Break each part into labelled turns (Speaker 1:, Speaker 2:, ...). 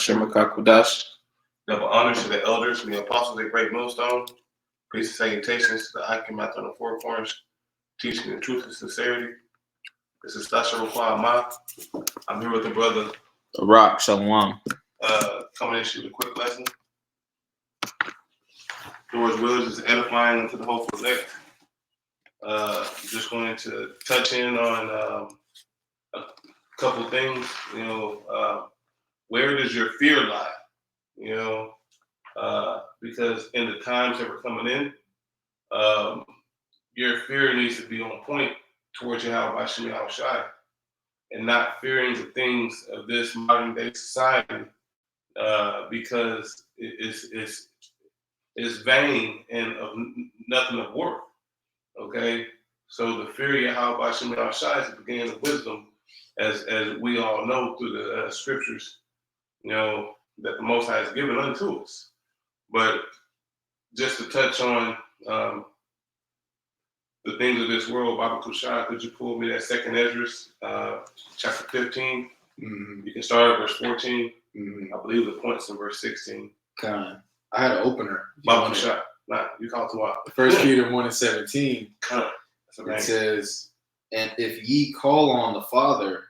Speaker 1: Shemakakudash. Double honors to the elders and the apostles at Great Millstone. Peace and salutations to the Akimat on the Four Corners, teaching the truth and sincerity. This is Tasha Ma. I'm here with the brother
Speaker 2: Rock Shalom.
Speaker 1: Coming into the quick lesson. George Willis is edifying unto the hopeful elect. Just going to touch in on a couple things. Where does your fear lie? Because in the times that we're coming in, your fear needs to be on point towards Yahweh Shai, and not fearing the things of this modern day society, because it's vain and of nothing of worth. Okay, so the fear of Yahweh Shai is the beginning of wisdom, as we all know through the scriptures, that the Most High has given unto us. But just to touch on the things of this world, Baba Kushai, could you pull me that second Ezra, chapter 15? Mm-hmm. You can start at verse 14. Mm-hmm. I believe the point's in verse 16.
Speaker 2: I had an opener.
Speaker 1: Baba Kushai. Nah, you call it to what?
Speaker 2: 1 Peter 1:17. It says, "And if ye call on the Father,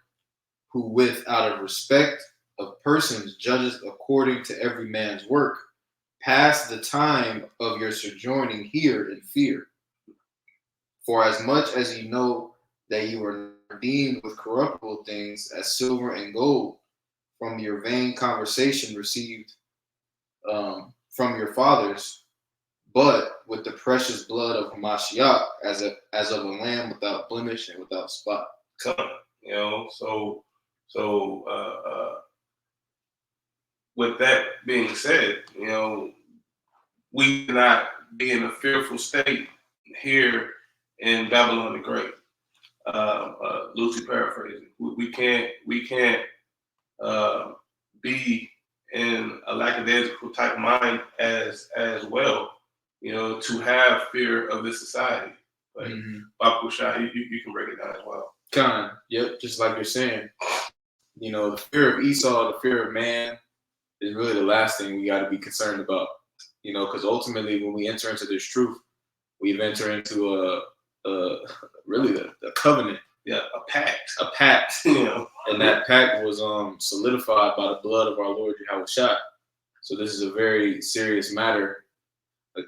Speaker 2: who out of respect of persons judgeth according to every man's work, pass the time of your sojourning here in fear. For as much as ye know that you are redeemed with corruptible things as silver and gold from your vain conversation received from your fathers, but with the precious blood of Mashiach as of a lamb without blemish and without spot."
Speaker 1: With that being said, we cannot be in a fearful state here in Babylon the Great. Loosely paraphrasing, we can't be in a lackadaisical type mind as well, to have fear of this society. But Babu Shah, you can break it down as well.
Speaker 2: Yep, just like you're saying. The fear of Esau, the fear of man, is really the last thing we got to be concerned about. Because ultimately, when we enter into this truth, we've entered into really the covenant.
Speaker 1: Yeah, a pact.
Speaker 2: A pact. And that pact was solidified by the blood of our Lord Yahweh Shai. So this is a very serious matter.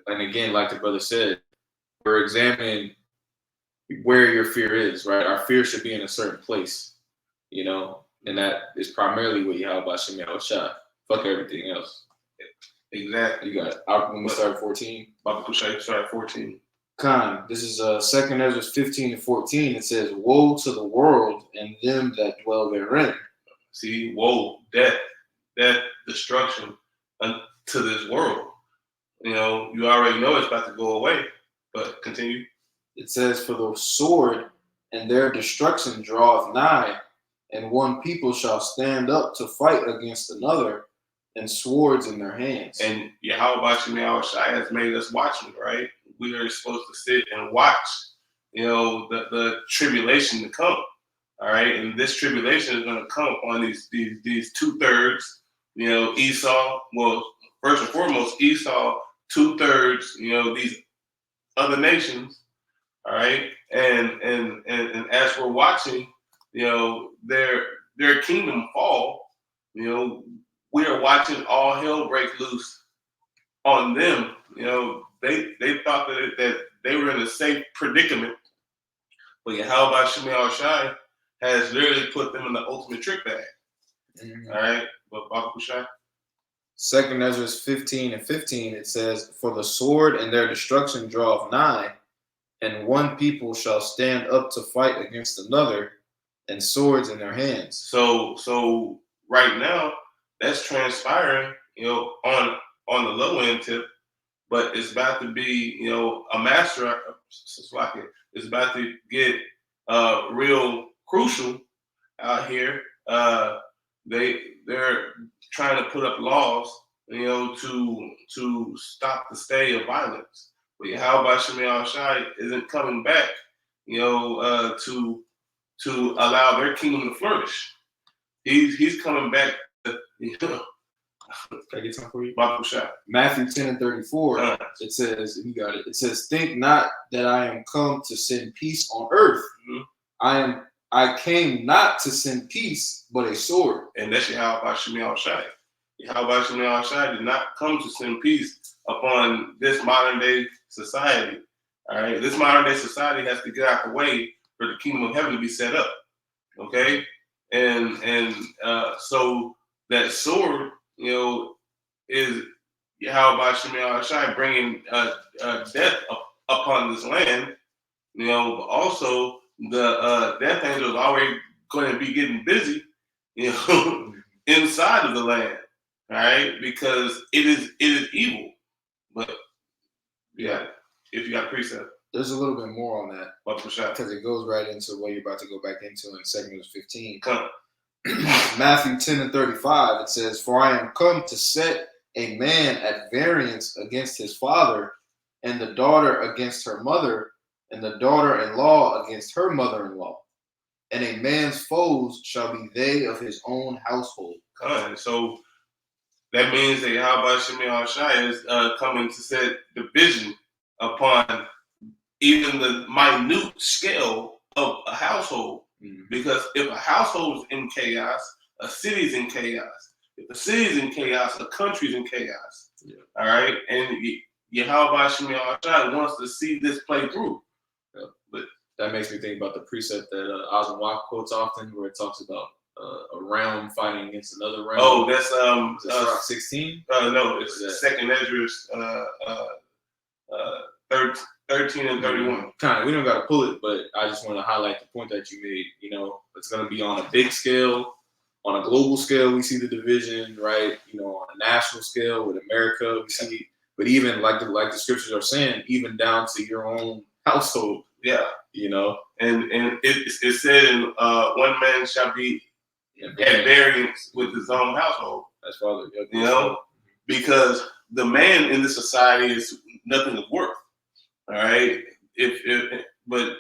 Speaker 2: And again, like the brother said, we're examining where your fear is, right? Our fear should be in a certain place, and that is primarily with Yahweh Shai. Fuck everything else.
Speaker 1: Exactly.
Speaker 2: You got it. When we start at 14.
Speaker 1: Baba Kushai, start at 14.
Speaker 2: This is 2 Ezra 15-14. It says, "Woe to the world and them that dwell therein."
Speaker 1: See, woe, death, destruction to this world. You already know it's about to go away, but continue.
Speaker 2: It says, "For the sword and their destruction draweth nigh, and one people shall stand up to fight against another, and swords in their hands."
Speaker 1: And Yahweh Shai has made us watchmen, right? We are supposed to sit and watch, the tribulation to come. All right, and this tribulation is going to come upon these 2/3. Esau. Well, first and foremost, Esau. 2/3. These other nations. All right, and as we're watching, their kingdom fall. We are watching all hell break loose on them. They thought that they were in a safe predicament, but Yahweh Shai has literally put them in the ultimate trick bag. Mm-hmm. All right, but Baba Kushai.
Speaker 2: 2 Ezra 15:15, it says, "For the sword and their destruction draweth nigh, and one people shall stand up to fight against another, and swords in their hands."
Speaker 1: So right now, that's transpiring, on the low end tip, but it's about to be, a master. It's about to get real crucial out here. They're trying to put up laws, to stop the stay of violence. But Yahweh Shai isn't coming back, to allow their kingdom to flourish. He's coming back to,
Speaker 2: Can I get time for you?
Speaker 1: Bible shot.
Speaker 2: Matthew 10 and 34. It says, you got it. It says, "Think not that I am come to send peace on earth.
Speaker 1: Mm-hmm.
Speaker 2: I came not to send peace, but a sword."
Speaker 1: And that's Yahweh Shemi Shai. Yahweh Shemi Shai did not come to send peace upon this modern day society. All right, this modern day society has to get out the way for the kingdom of heaven to be set up. Okay, and so that sword, is Yahweh Shemi Shai bringing death upon this land. But also the death angel is already going to be getting busy, inside of the land, right? Because it is evil. But yeah, if you got precept,
Speaker 2: there's a little bit more on that,
Speaker 1: because
Speaker 2: it goes right into what you're about to go back into in 2 15.
Speaker 1: Come.
Speaker 2: Matthew 10 and 35. It says, "For I am come to set a man at variance against his father, and the daughter against her mother, and the daughter-in-law against her mother-in-law. And a man's foes shall be they of his own household."
Speaker 1: So that means that Yahweh Shemi Shai is coming to set division upon even the minute scale of a household. Mm-hmm. Because if a household is in chaos, a city is in chaos. If a city is in chaos, a country is in chaos. Yeah. All right? And Yahweh Shemi Shai wants to see this play through.
Speaker 2: Yeah. But that makes me think about the precept that Oswald quotes often, where it talks about a realm fighting against another realm.
Speaker 1: Oh, that's
Speaker 2: Rock 16.
Speaker 1: No, it's Second Ezra's 13 and 31.
Speaker 2: Kind of, we don't got to pull it, but I just want to highlight the point that you made. It's going to be on a big scale, on a global scale. We see the division, right? On a national scale with America, we see. But even like the scriptures are saying, even down to your own household.
Speaker 1: Yeah. And it said, one man shall be at variance with his own household.
Speaker 2: That's father.
Speaker 1: Because the man in this society is nothing of worth. All right. But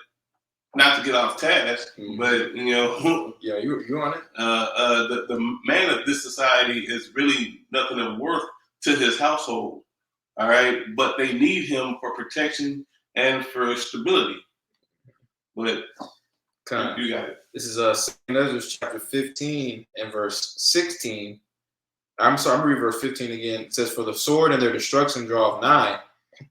Speaker 1: not to get off task, but
Speaker 2: yeah, you're on it.
Speaker 1: The man of this society is really nothing of worth to his household. All right, but they need him for protection and for stability. But you got it.
Speaker 2: This is 2 Ezra chapter 15 and verse 16. I'm sorry, I'm going to read verse 15 again. It says, "For the sword and their destruction draweth nigh,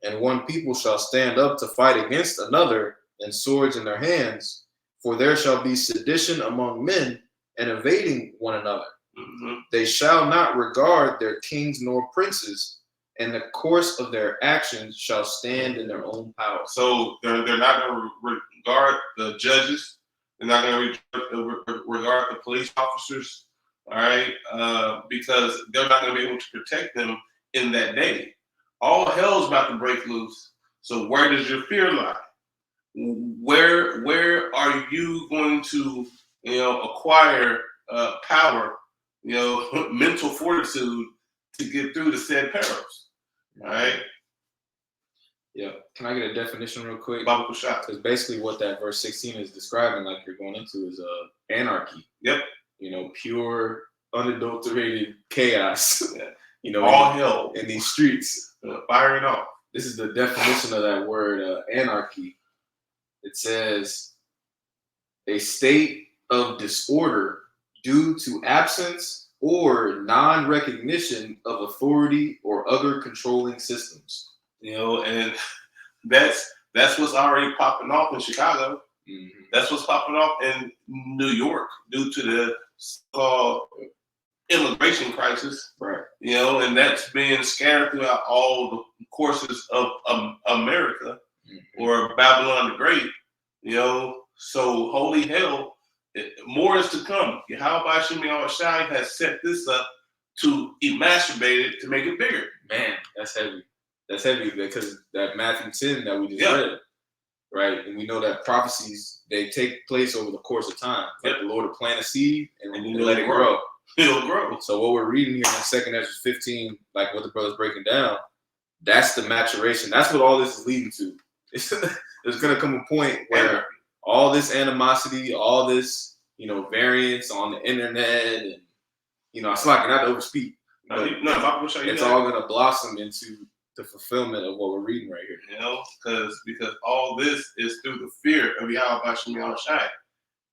Speaker 2: and one people shall stand up to fight against another, and swords in their hands. For there shall be sedition among men, and evading one another. Mm-hmm. They shall not regard their kings nor princes, and the course of their actions shall stand in their own power."
Speaker 1: So they're not going to regard the judges. They're not going to regard the police officers. All right, because they're not going to be able to protect them in that day. All hell's about to break loose. So where does your fear lie? Where are you going to, acquire power, mental fortitude to get through the said perils? All right.
Speaker 2: Yeah. Can I get a definition real quick?
Speaker 1: Biblical shot.
Speaker 2: Because basically what that verse 16 is describing, like you're going into, is anarchy.
Speaker 1: Yep.
Speaker 2: Pure, unadulterated chaos.
Speaker 1: Yeah. All hell
Speaker 2: in these streets.
Speaker 1: Firing off.
Speaker 2: This is the definition of that word, anarchy. It says, a state of disorder due to absence or non-recognition of authority or other controlling systems.
Speaker 1: And that's what's already popping off in Chicago. Mm-hmm. That's what's popping off in New York due to the so-called immigration crisis.
Speaker 2: Right.
Speaker 1: And that's being scattered throughout all the courses of America, mm-hmm. or Babylon the Great. So holy hell, more is to come. Yahweh Shemi Shai has set this up to emasculate it, to make it bigger.
Speaker 2: Man, that's heavy. That's heavy because that Matthew 10 that we just read, right? And we know that prophecies, they take place over the course of time. Like the Lord will plant a seed and then let it grow.
Speaker 1: It'll grow.
Speaker 2: So what we're reading here in 2 Ezra 15, like what the brother's breaking down, that's the maturation. That's what all this is leading to. There's going to come a point where all this animosity, all this, variance on the internet, and, it's like not to overspeak, It's all gonna blossom into the fulfillment of what we're reading right here.
Speaker 1: You know, because all this is through the fear of Yahweh Shem Yahweh Shai.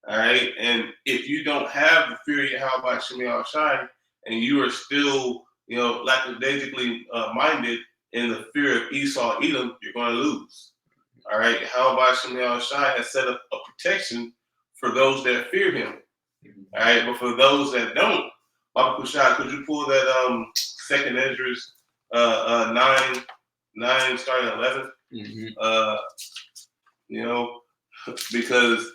Speaker 1: All right, and if you don't have the fear of Yahweh Shem Yahweh Shai, and you are still, lackadaisically minded in the fear of Esau, Edom, you're going to lose. All right, Yahweh Shem Yahweh Shai has set up a protection for those that fear Him. All right, but for those that don't, Baba Kushai, could you pull that Second Esdras 9 starting at 11? Because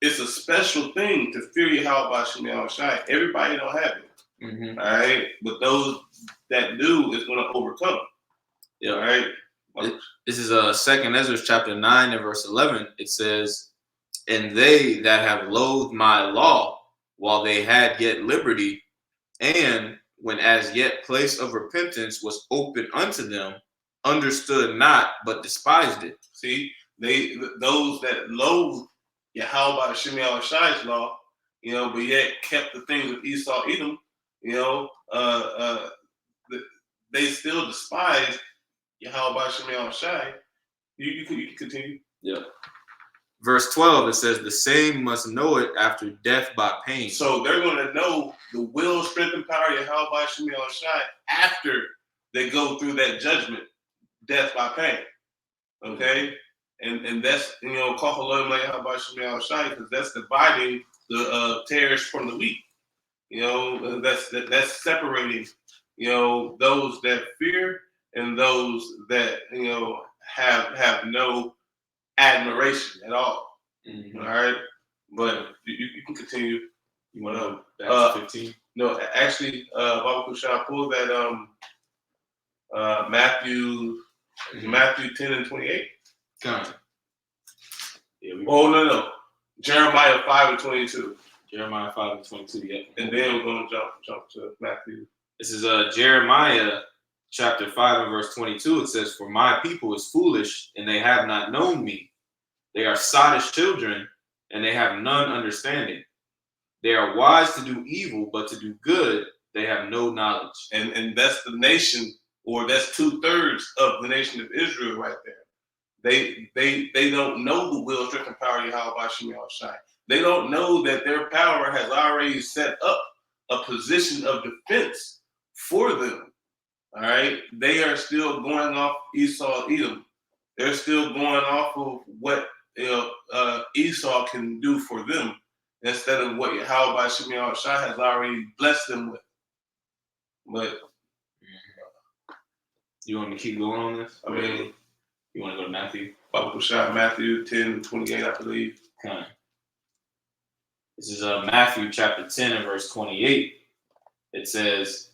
Speaker 1: it's a special thing to fear Yahweh Shem Yahweh Shai. Everybody don't have it. All right, but those that do is going to overcome.
Speaker 2: Yeah.
Speaker 1: All right.
Speaker 2: This is Second Ezra chapter 9 and verse 11. It says, "And they that have loathed my law while they had yet liberty, and when as yet place of repentance was open unto them, understood not, but despised it."
Speaker 1: See, those that loathe Yahweh Shem Yahweh Shai's law, but yet kept the things of Esau, Edom, they still despise Yahweh Shem Yahweh Shai. You can continue.
Speaker 2: Yeah. Verse 12, it says, "The same must know it after death by pain."
Speaker 1: So they're going to know the will, strength, and power of Yahweh Shem Yahweh Shai after they go through that judgment, death by pain. Okay? And that's, Kohaloim Yahweh Shem Yahweh Shai, because that's dividing the tares from the wheat. That's separating, those that fear and those that, have no admiration at all. All right, but you can continue.
Speaker 2: You want to go back to 15?
Speaker 1: No, actually, Baba Kushan, pull that Matthew 10 and 28.
Speaker 2: Come on.
Speaker 1: Yeah, no. Jeremiah 5 and 22.
Speaker 2: Jeremiah 5 and 22, yeah.
Speaker 1: And then we're going to jump to Matthew.
Speaker 2: This is Jeremiah chapter 5 and verse 22. It says, "For my people is foolish, and they have not known me. They are sottish children, and they have none understanding. They are wise to do evil, but to do good they have no knowledge."
Speaker 1: And that's the nation, or that's 2/3 of the nation of Israel right there. They don't know the will, strength, and power of Yahweh Shem Yahweh Shai. They don't know that their power has already set up a position of defense for them. All right, they are still going off Esau, Edom. They're still going off of what Esau can do for them, instead of what Yahweh Shem Yahweh Shai has already blessed them with. But
Speaker 2: you want me to keep going on this?
Speaker 1: I mean,
Speaker 2: you want to go to Matthew?
Speaker 1: Baba Kushai, Matthew 10, 28, I believe.
Speaker 2: Okay. This is Matthew chapter 10 and verse 28. It says,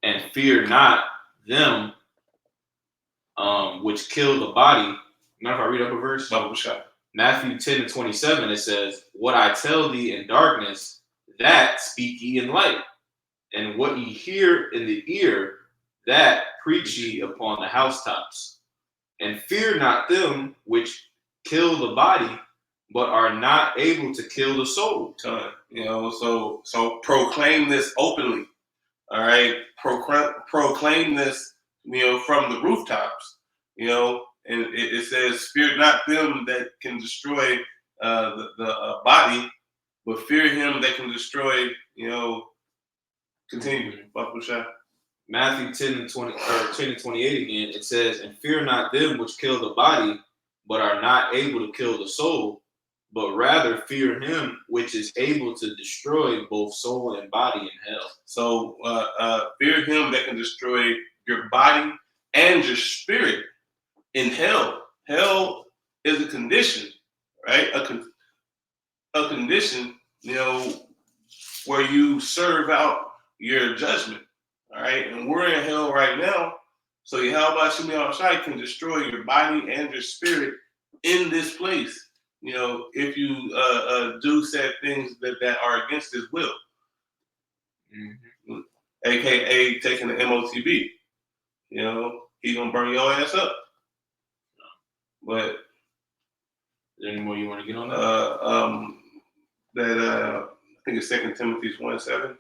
Speaker 2: "And fear not them which kill the body." Mind if I read up a verse?
Speaker 1: Baba Kushai.
Speaker 2: Matthew 10 and 27, it says, "What I tell thee in darkness, that speak ye in light. And what ye hear in the ear, that preach ye upon the housetops. And fear not them which kill the body, but are not able to kill the soul."
Speaker 1: So proclaim this openly. All right, proclaim this, from the rooftops. And it says, "Fear not them that can destroy the body, but fear him that can destroy." Continue, Baba.
Speaker 2: Matthew 10 and 28 again. It says, "And fear not them which kill the body, but are not able to kill the soul, but rather fear him which is able to destroy both soul and body in hell."
Speaker 1: So fear him that can destroy your body and your spirit in hell. Hell is a condition, right? A condition, where you serve out your judgment. All right, and we're in hell right now. So Yahweh Shem Yahweh Shai can destroy your body and your spirit in this place. If you do said things that are against his will, aka taking the MOTB. He's gonna burn your ass up. But
Speaker 2: is there any more you want to get on that?
Speaker 1: I think it's 2 Timothy 1:7.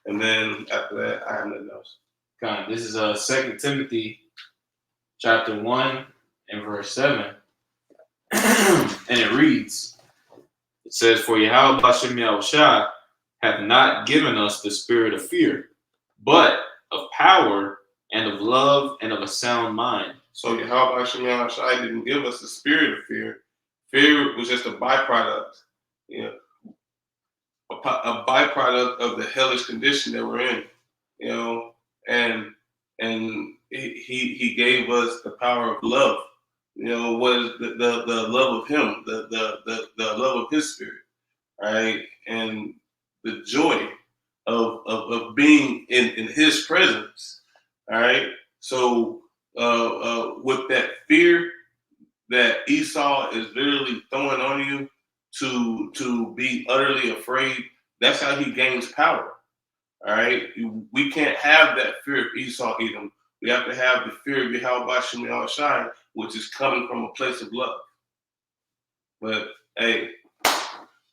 Speaker 1: And then after that, I have nothing else.
Speaker 2: God, this is 2 Timothy chapter 1 and verse 7. And it reads, it says, for Yahweh Bashem Yahushua hath not given us the spirit of fear, but of power and of love and of a sound mind.
Speaker 1: So Yahweh Hashem Yahushua didn't give us the spirit of fear. Fear was just a byproduct, you know, a byproduct of the hellish condition that we're in, you know, and he gave us the power of love, you know, what is the love of him, the love of his spirit, right? And the joy of being in his presence, all right? So with that fear that Esau is literally throwing on you to be utterly afraid, that's how he gains power. All right. We can't have that fear of Esau Edom. We have to have the fear of Yahweh Shem Yahushai, which is coming from a place of love. But hey,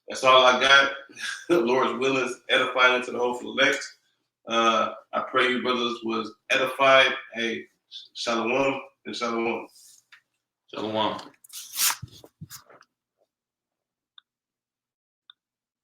Speaker 1: that's all I got. The Lord's willing is edifying into the hopeful elect. I pray you brothers was edified. Hey, shalom and shalom.
Speaker 2: Shalom.